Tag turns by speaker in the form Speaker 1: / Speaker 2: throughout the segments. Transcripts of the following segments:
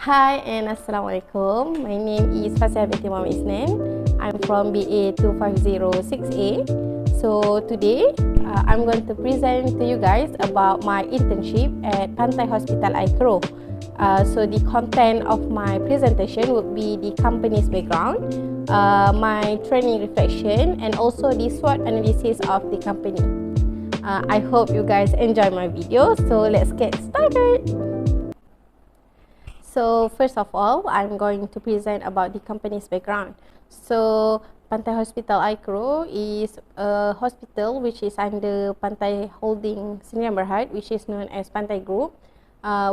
Speaker 1: Hi and Assalamualaikum. My name is Fasih binti Muhammad Isnan. I'm from BA 2506A. So today, I'm going to present to you guys about my internship at Pantai Hospital Ayer Keroh. So the content of my presentation would be the company's background, my training reflection, and also the SWOT analysis of the company. I hope you guys enjoy my video. So let's get started. So first of all, I'm going to present about the company's background. So Pantai Hospital Ayer Keroh is a hospital which is under Pantai Holding Sdn Bhd, which is known as Pantai Group,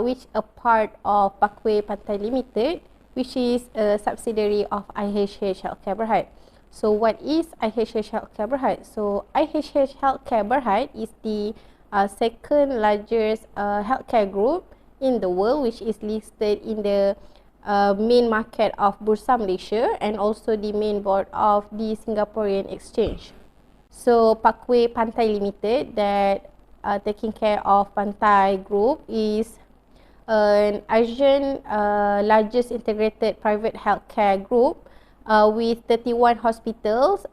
Speaker 1: which a part of Parkway Pantai Limited, which is a subsidiary of IHH Healthcare Berhad. So what is IHH Healthcare Berhad? So IHH Healthcare Berhad is the second largest healthcare group in the world, which is listed in the main market of Bursa Malaysia and also the main board of the Singaporean Exchange. So Parkway Pantai Limited, that taking care of Pantai Group, is an Asian largest integrated private healthcare group with 31 hospitals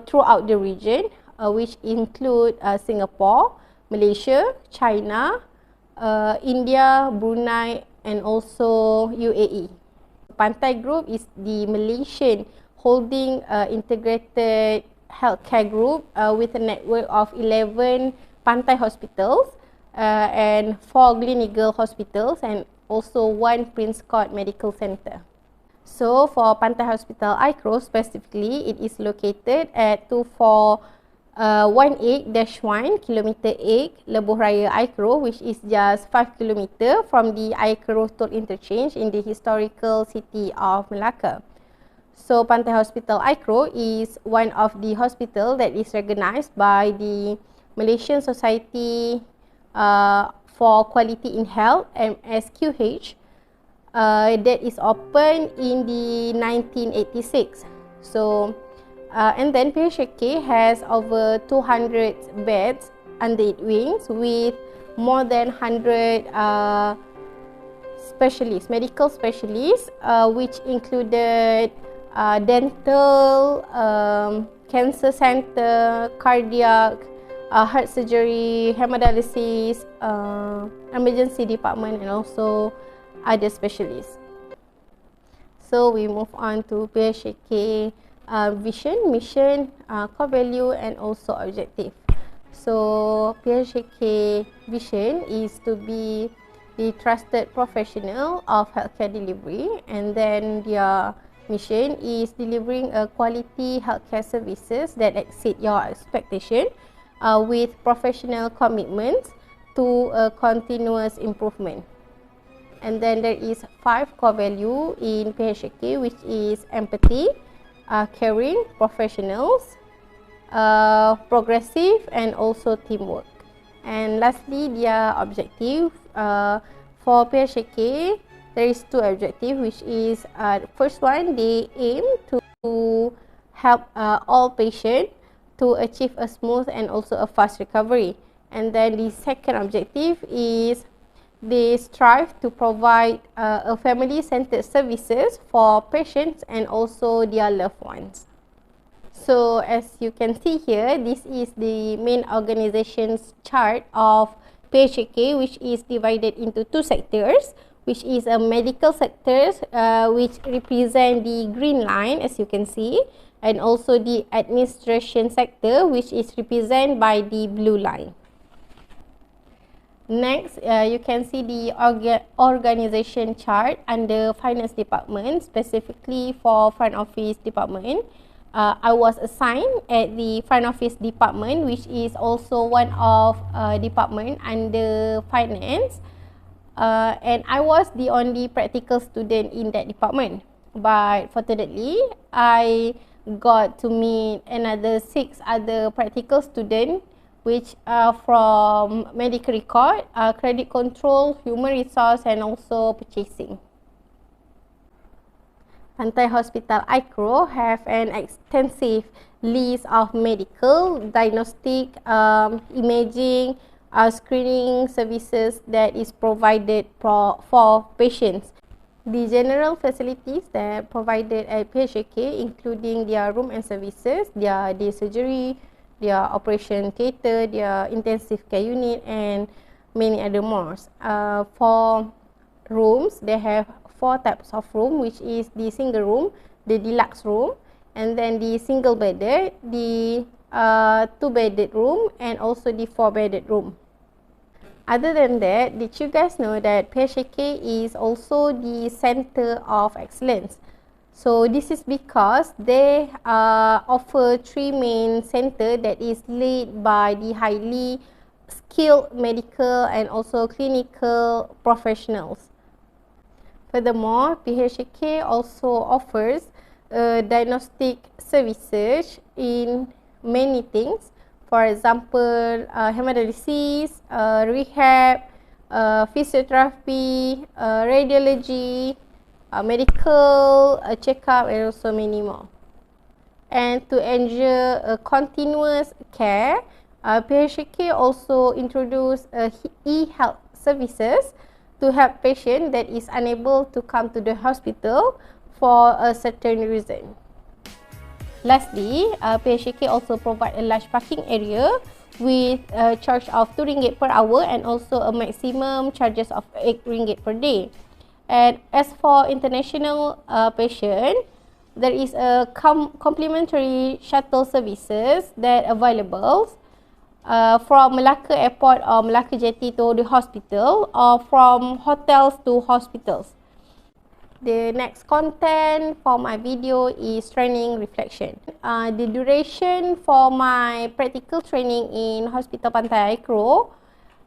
Speaker 1: throughout the region, which include Singapore, Malaysia, China, India, Brunei, and also UAE. Pantai Group is the Malaysian holding integrated healthcare group with a network of 11 Pantai hospitals and 4 Gleneagle hospitals and also 1 Prince Court Medical Center. So for Pantai Hospital Ayer Keroh specifically, it is located at 2418-1 Kilometer 8 Lebuh Raya Ayer Keroh, which is just 5 km from the Ayer Keroh Toll Interchange in the historical city of Melaka. So Pantai Hospital Ayer Keroh is one of the hospital that is recognized by the Malaysian Society for Quality in Health, MSQH, that is opened in the 1986. So and then PHK has over 200 beds under its wings with more than 100 specialists, medical specialists, which included dental, cancer center, cardiac, heart surgery, hemodialysis, emergency department, and also other specialists. So we move on to PHK vision, mission, core value, and also objective. So PHK vision is to be the trusted professional of healthcare delivery, and then their mission is delivering a quality healthcare services that exceed your expectation with professional commitment to a continuous improvement. And then there is 5 core value in PHK, which is empathy, caring, professionals, progressive, and also teamwork. And lastly, their objective for PHK, there is 2 objectives, which is first one, they aim to help all patients to achieve a smooth and also a fast recovery. And then the second objective is they strive to provide a family-centered services for patients and also their loved ones. So as you can see here, this is the main organization's chart of PHK, which is divided into 2 sectors, which is a medical sectors, which represent the green line, as you can see, and also the administration sector, which is represented by the blue line. Next, you can see the organization chart under finance department, specifically for front office department. I was assigned at the front office department, which is also one of department under finance, and I was the only practical student in that department. But fortunately, I got to meet another 6 other practical students, which are from medical record, credit control, human resource, and also purchasing. Pantai Hospital Ayer Keroh have an extensive list of medical, diagnostic, imaging, screening services that is provided for patients. The general facilities that provided at PHK, including their room and services, their day surgery, their operation theatre, their intensive care unit, and many other more. For rooms, they have 4 types of room, which is the single room, the deluxe room, and then the single bedded, the 2-bedded room, and also the 4-bedded room. Other than that, did you guys know that PHK is also the center of excellence? So this is because they offer 3 main center that is led by the highly skilled medical and also clinical professionals. Furthermore, PHK also offers diagnostic services in many things. For example, hemodialysis, rehab, physiotherapy, radiology, medical checkup, and also many more. And to ensure continuous care, PHK also introduced e-health services to help patients that is unable to come to the hospital for a certain reason. Lastly, PHK also provide a large parking area with a charge of RM2 per hour and also a maximum charges of RM8 per day. And as for international patient, there is a complimentary shuttle services that available from Malacca Airport or Malacca Jetty to the hospital, or from hotels to hospitals. The next content for my video is training reflection. The duration for my practical training in Hospital Pantai Ayer Keroh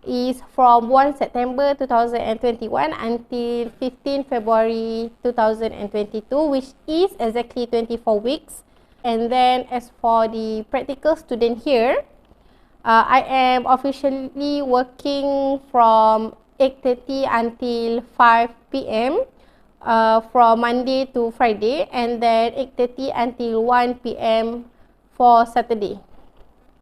Speaker 1: is from 1 September 2021 until 15 February 2022, which is exactly 24 weeks. And then as for the practical student here, I am officially working from 8:30 until 5 p.m. From Monday to Friday, and then 8:30 until 1 p.m. for Saturday.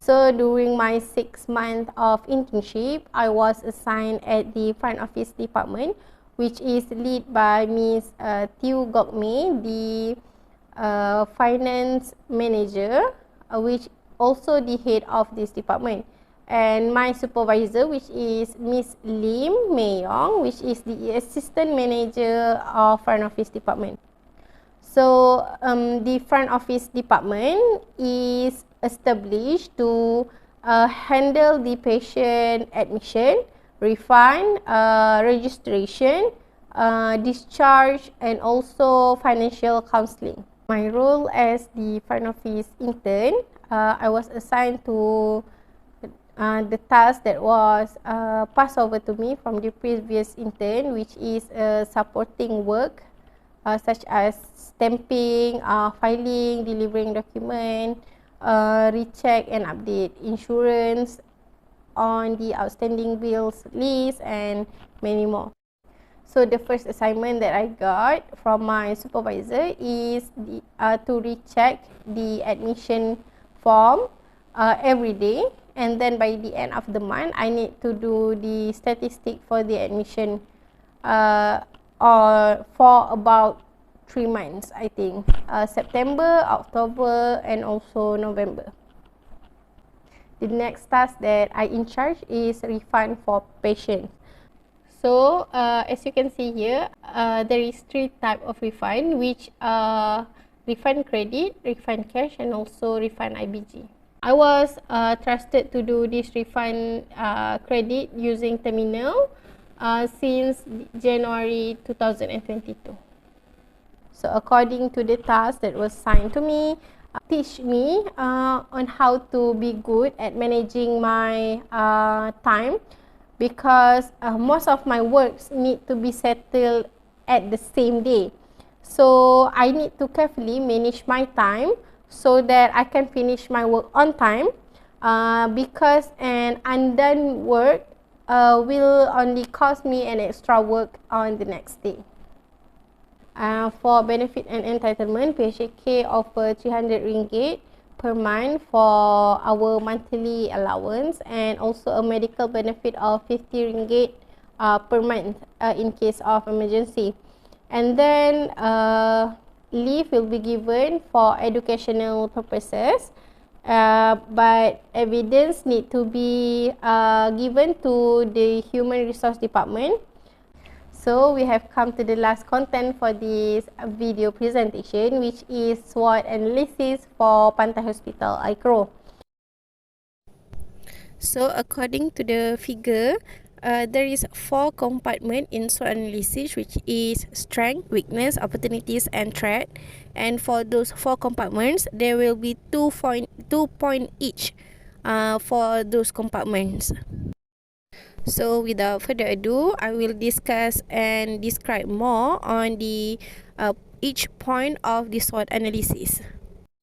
Speaker 1: So during my 6 months of internship, I was assigned at the front office department, which is led by Miss Tiu Gokme, the finance manager, which also the head of this department. And my supervisor, which is Miss Lim Mayong, which is the assistant manager of front office department. So the front office department is established to handle the patient admission, refund, registration, discharge, and also financial counseling. My role as the front office intern, I was assigned to the task that was passed over to me from the previous intern, which is supporting work such as stamping, filing, delivering document, recheck and update insurance on the outstanding bills list, and many more. So the first assignment that I got from my supervisor is to recheck the admission form every day. And then by the end of the month, I need to do the statistic for the admission for about 3 months, I think. September, October, and also November. The next task that I in charge is refund for patients. So as you can see here, there is 3 types of refund, which are refund credit, refund cash, and also refund IBG. I was trusted to do this refund credit using terminal since January 2022. So according to the task that was assigned to me, teach me on how to be good at managing my time, because most of my works need to be settled at the same day. So I need to carefully manage my time so that I can finish my work on time, because an undone work will only cost me an extra work on the next day. For benefit and entitlement, PHK offer RM300 per month for our monthly allowance, and also a medical benefit of 50 ringgit per month in case of emergency. And then leave will be given for educational purposes, but evidence need to be given to the human resource department. So we have come to the last content for this video presentation, which is SWOT analysis for Pantai Hospital Ayer Keroh. So according to the figure, there is 4 compartments in SWOT analysis, which is strength, weakness, opportunities, and threat. And for those 4 compartments, there will be 2 point each for those compartments. So without further ado, I will discuss and describe more on the each point of the SWOT analysis.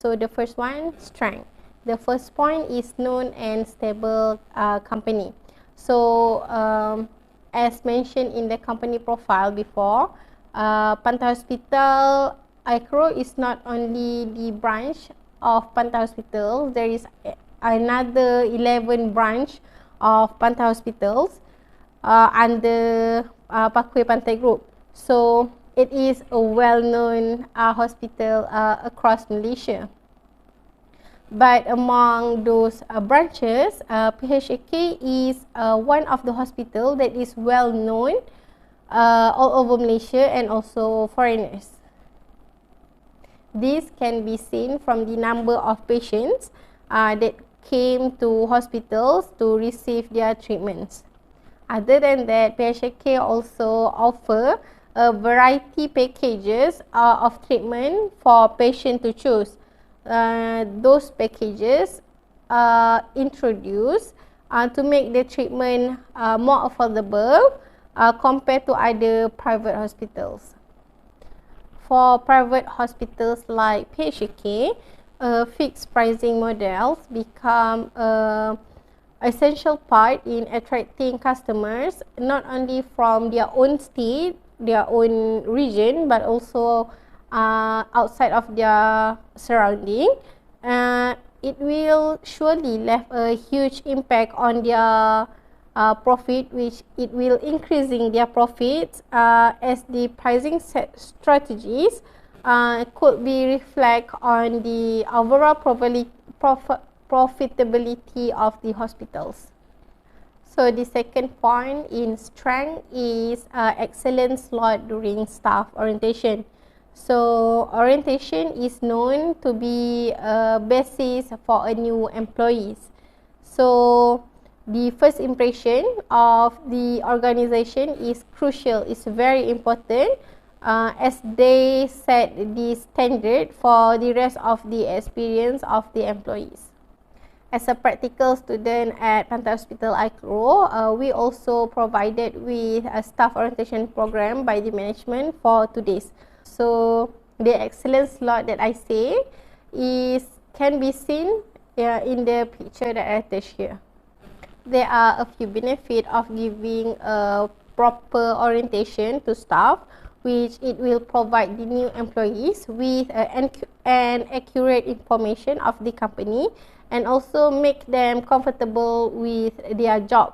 Speaker 1: So the first one, strength. The first point is known and stable company. So as mentioned in the company profile before, Pantai Hospital Ayer Keroh is not only the branch of Pantai Hospital. There is another 11 branch of Pantai Hospitals under Parkway Pantai Group. So it is a well-known hospital across Malaysia. But among those branches, PHAK is one of the hospital that is well known all over Malaysia and also foreigners. This can be seen from the number of patients that came to hospitals to receive their treatments. Other than that, PHAK also offer a variety packages of treatment for patient to choose. Those packages are introduced to make the treatment more affordable compared to other private hospitals. For private hospitals like PHAK, fixed pricing models become an essential part in attracting customers, not only from their own state, their own region, but also outside of their surrounding. It will surely leave a huge impact on their profit, which it will increasing their profits as the pricing strategies could be reflect on the overall profitability of the hospitals. So the second point in strength is excellent slot during staff orientation. So orientation is known to be a basis for a new employees. So the first impression of the organization is crucial, is very important as they set the standard for the rest of the experience of the employees. As a practical student at Pantai Hospital Ayer Keroh, we also provided with a staff orientation program by the management for 2 days. So the excellent slot that I say can be seen in the picture that I attached here. There are a few benefits of giving a proper orientation to staff, which it will provide the new employees with an accurate information of the company and also make them comfortable with their job.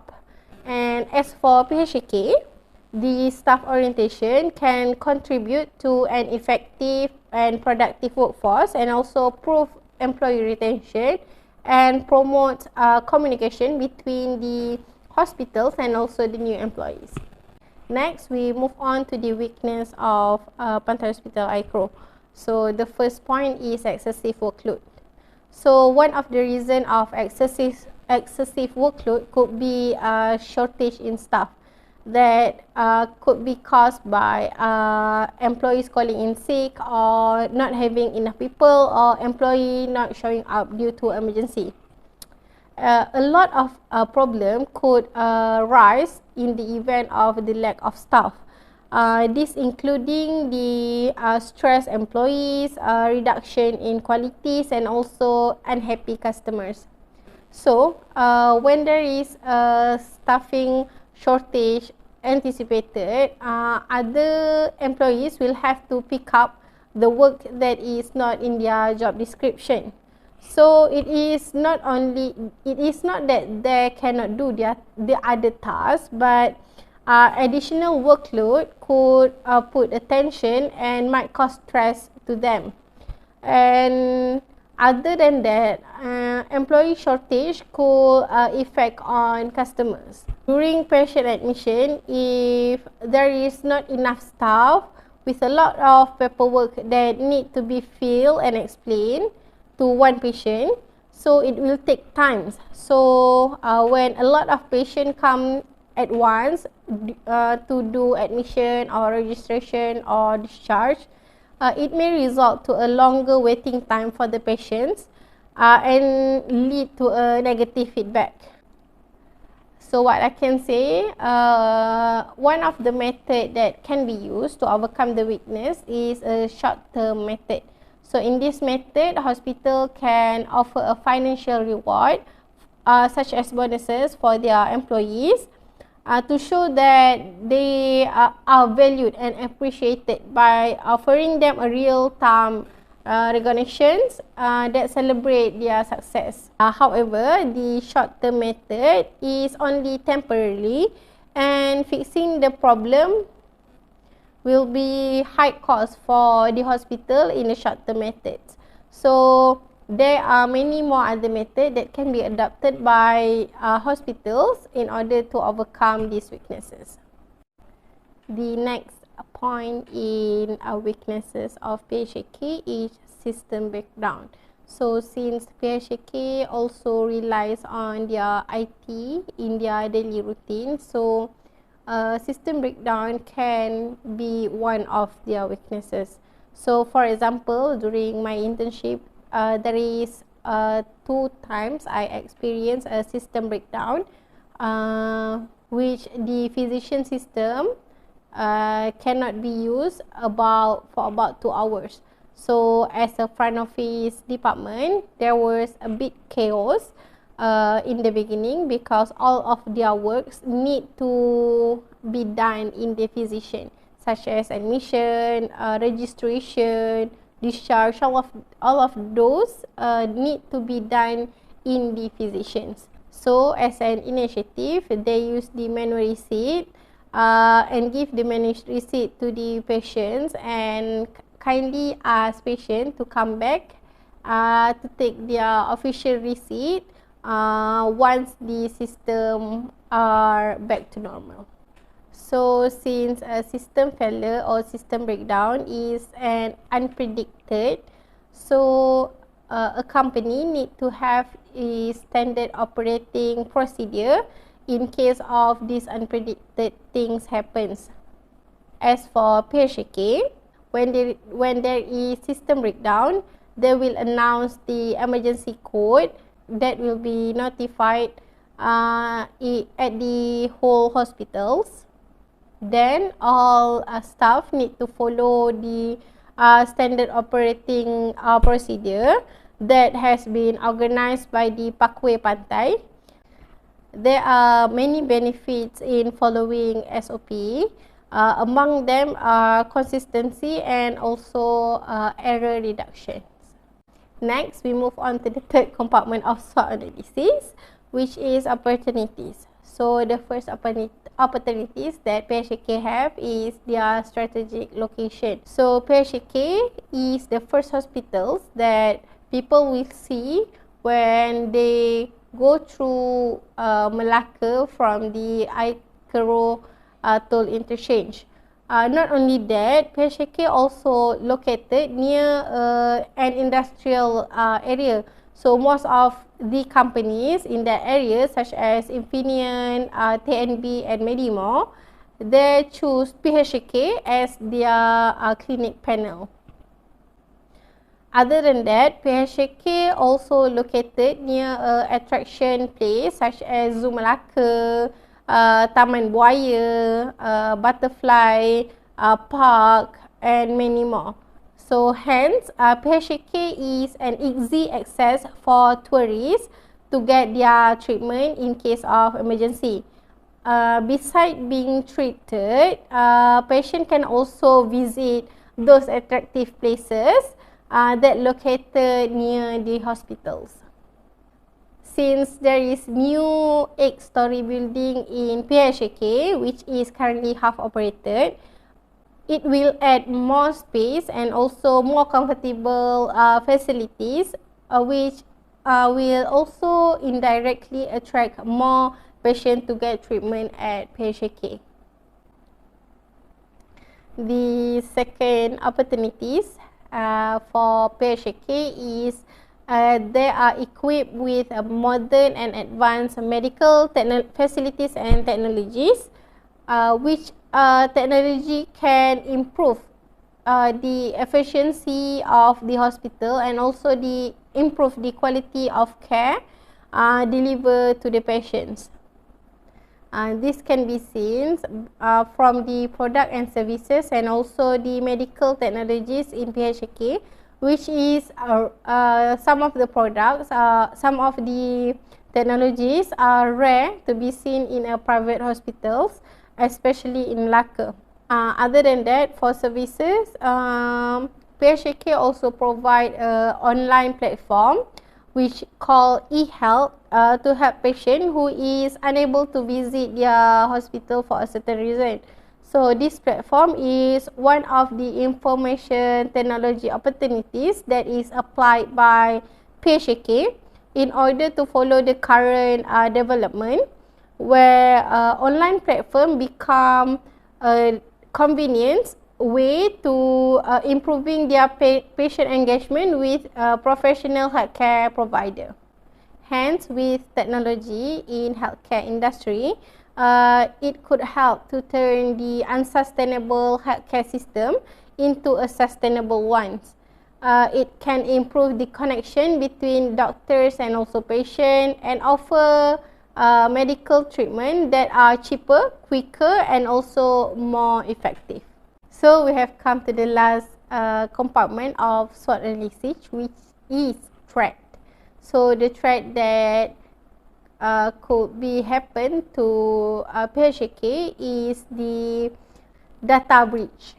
Speaker 1: And as for PHAK, the staff orientation can contribute to an effective and productive workforce and also improve employee retention and promote communication between the hospitals and also the new employees. Next, we move on to the weakness of Pantai Hospital Ayer Keroh. So the first point is excessive workload. So one of the reasons of excessive workload could be a shortage in staff that could be caused by employees calling in sick or not having enough people or employee not showing up due to emergency. A lot of problem could rise in the event of the lack of staff. This including the stressed employees, reduction in qualities and also unhappy customers. So when there is a staffing shortage anticipated, other employees will have to pick up the work that is not in their job description. So it is not that they cannot do the other tasks, but additional workload could put attention and might cause stress to them. And other than that, employee shortage could affect on customers. During patient admission, if there is not enough staff with a lot of paperwork that need to be filled and explained to one patient, so it will take time. So when a lot of patients come at once to do admission or registration or discharge, it may result to a longer waiting time for the patients and lead to a negative feedback. So what I can say, one of the method that can be used to overcome the weakness is a short-term method. So in this method, hospital can offer a financial reward such as bonuses for their employees to show that they are valued and appreciated by offering them a real-time recognitions that celebrate their success. However, the short-term method is only temporarily, and fixing the problem will be high cost for the hospital in the short-term methods. So there are many more other methods that can be adopted by hospitals in order to overcome these weaknesses. The next point in weaknesses of PHK is system breakdown. So since PHK also relies on their IT in their daily routine, so system breakdown can be one of their weaknesses. So for example, during my internship, there is 2 times I experienced a system breakdown, which the physician system cannot be used for about 2 hours. So as a front office department, there was a big chaos in the beginning because all of their works need to be done in the physician, such as admission, registration, discharge. All of those need to be done in the physicians. So as an initiative, they use the manual receipt and give the manual receipt to the patients and kindly ask patients to come back to take their official receipt once the system are back to normal. So since a system failure or system breakdown is an unpredicted, so a company need to have a standard operating procedure in case of these unpredicted things happens. As for PHK, when there is system breakdown, they will announce the emergency code that will be notified at the whole hospitals. Then all staff need to follow the standard operating procedure that has been organized by the Pathway Pantai. There are many benefits in following SOP. Among them are consistency and also error reductions. Next, we move on to the third compartment of SWOT analysis, which is opportunities. So the first opportunities that PHK have is their strategic location. So PHK is the first hospitals that people will see when they go through Malacca from the Ayer Keroh toll interchange. Not only that, PHK also located near an industrial area. So most of the companies in that area, such as Infineon, TNB and Medimore, they choose PHK as their clinic panel. Other than that, PHK also located near attraction place such as Zoo Malacca, Taman Buaya, Butterfly Park and many more. So hence, PHK is an easy access for tourists to get their treatment in case of emergency. Besides being treated, patient can also visit those attractive places that located near the hospitals. Since there is new 8-story building in PHK, which is currently half operated, it will add more space and also more comfortable facilities, which will also indirectly attract more patients to get treatment at PHK. The second opportunities for PHK is they are equipped with modern and advanced medical facilities and technologies, which technology can improve the efficiency of the hospital and also improve the quality of care delivered to the patients. This can be seen from the product and services and also the medical technologies in PHK, which is some of the products, some of the technologies are rare to be seen in private hospitals, especially in Melaka. Other than that, for services, PHK also provide an online platform which called eHealth to help patient who is unable to visit their hospital for a certain reason. So this platform is one of the information technology opportunities that is applied by PHK in order to follow the current development, where online platform become a convenience way to improving their patient engagement with professional healthcare provider. Hence, with technology in healthcare industry, it could help to turn the unsustainable healthcare system into a sustainable one. It can improve the connection between doctors and also patient and offer medical treatment that are cheaper, quicker and also more effective. So we have come to the last compartment of SWOT analysis, which is threat. So the threat that could be happen to PHK is the data breach.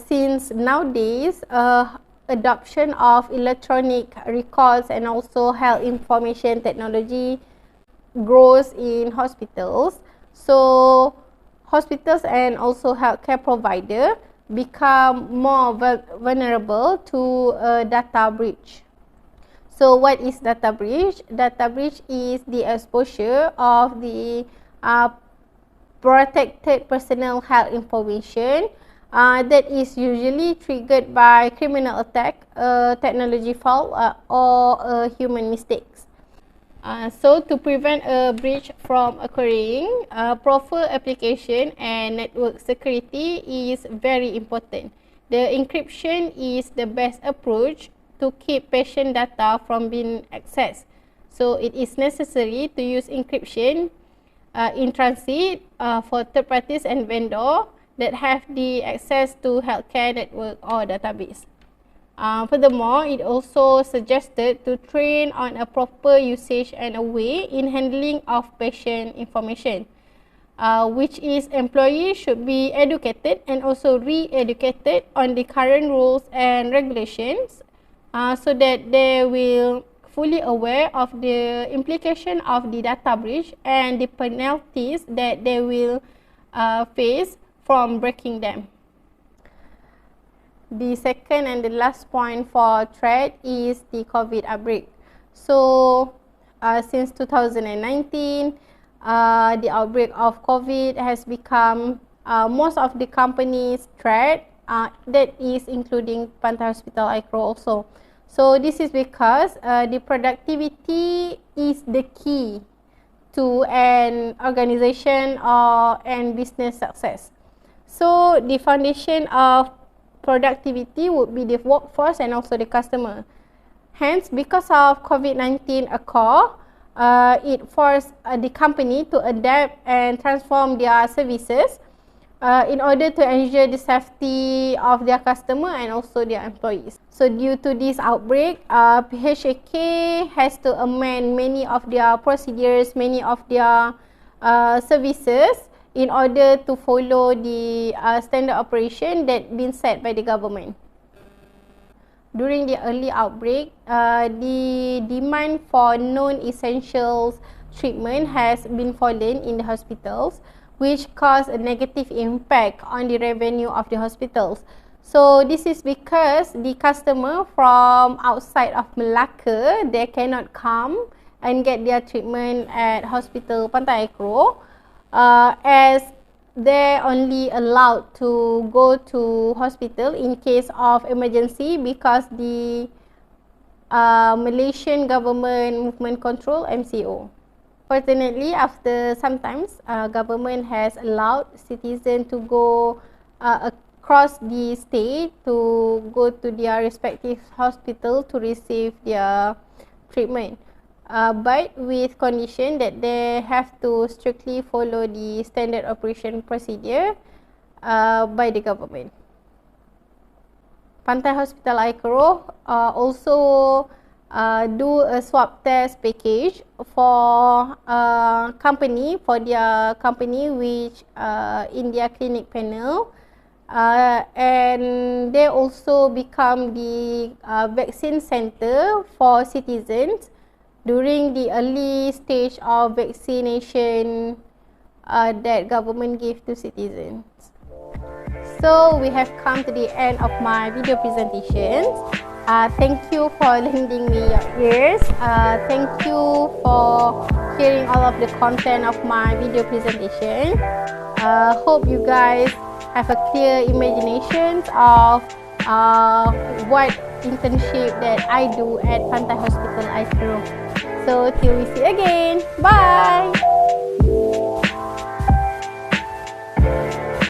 Speaker 1: Since nowadays, adoption of electronic records and also health information technology grows in hospitals, so hospitals and also healthcare provider become more vulnerable to a data breach. So what is data breach? Data breach is the exposure of the protected personal health information that is usually triggered by criminal attack, technology fault or human mistakes. So to prevent a breach from occurring, proper application and network security is very important. The encryption is the best approach to keep patient data from being accessed. So it is necessary to use encryption in transit for third parties and vendor that have the access to healthcare network or database. Furthermore, it also suggested to train on a proper usage and a way in handling of patient information, which is employees should be educated and also re-educated on the current rules and regulations so that they will fully aware of the implication of the data breach and the penalties that they will face from breaking them. The second and the last point for threat is the COVID outbreak. So, since 2019, the outbreak of COVID has become most of the companies' threat, that is including Pantai Hospital Ayer Keroh also. So, this is because the productivity is the key to an organization and business success. So, the foundation of productivity would be the workforce and also the customer. Hence, because of COVID-19 occur, it forced the company to adapt and transform their services in order to ensure the safety of their customer and also their employees. So, due to this outbreak, PHK has to amend many of their procedures, many of their services in order to follow the standard operation that been set by the government. during the early outbreak, the demand for non-essential treatment has been fallen in the hospitals, which caused a negative impact on the revenue of the hospitals. So this is because the customer from outside of Malacca, they cannot come and get their treatment at Hospital Pantai Ayer Keroh, as they're only allowed to go to hospital in case of emergency because the Malaysian Government Movement Control (MCO). Fortunately, after sometimes government has allowed citizens to go across the state to go to their respective hospital to receive their treatment. But with condition that they have to strictly follow the standard operation procedure by the government. Pantai Hospital Ayer Keroh also do a swab test package for their company which in their clinic panel, and they also become the vaccine center for citizens during the early stage of vaccination that government give to citizens. So we have come to the end of my video presentations. Thank you for lending me your ears. Thank you for hearing all of the content of my video presentation. Hope you guys have a clear imagination of what internship that I do at Pantai Hospital Ayer Keroh. So till we see again. Bye.